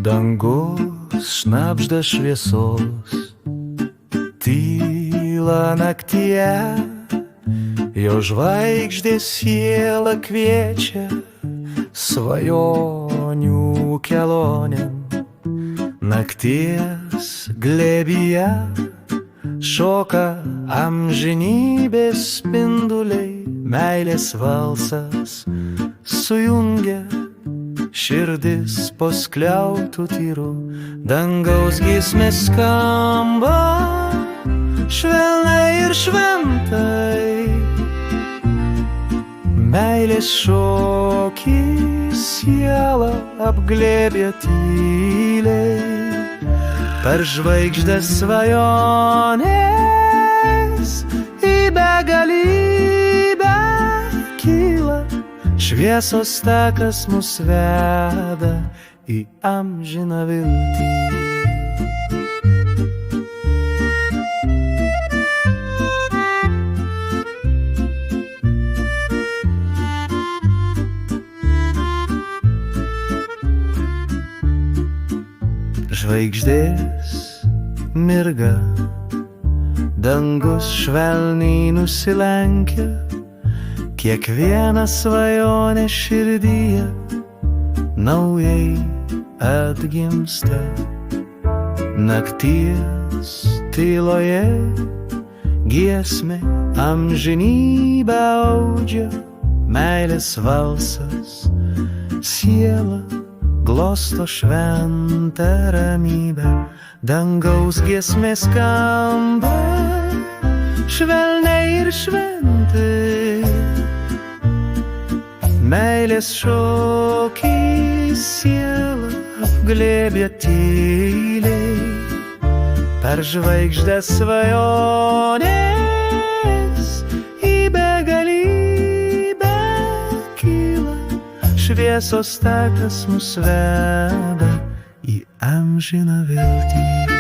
Dangus šnabžda šviesos, tyla naktyje, jo žvaigždės siela kviečia svajonių kelionėn. Nakties glėbyje šoka amžinybės spinduliai, meilės valsas sujungia širdis po skliautų tyru. Dangaus giesmės skamba švelnai ir šventai, meilės šokį sielą apglėbė tyliai. Per žvaigždės svajonės į begalybę kyla, šviesos takas mus veda į amžiną viltį. Žvaigždės mirga, dangus švelniai nusilenkia, kiekviena svajonė širdyje naujai atgimsta. Nakties tyloje giesmė amžinybę audžia, meilės valsas siela glosto šventą ramybę. Dangaus giesmės skamba švelniai ir šventai, meilės šokį sielą apglėbė tyliai. Per žvaigždės svajonės į begalybę kyla, šviesos takas mus veda į amžiną viltį.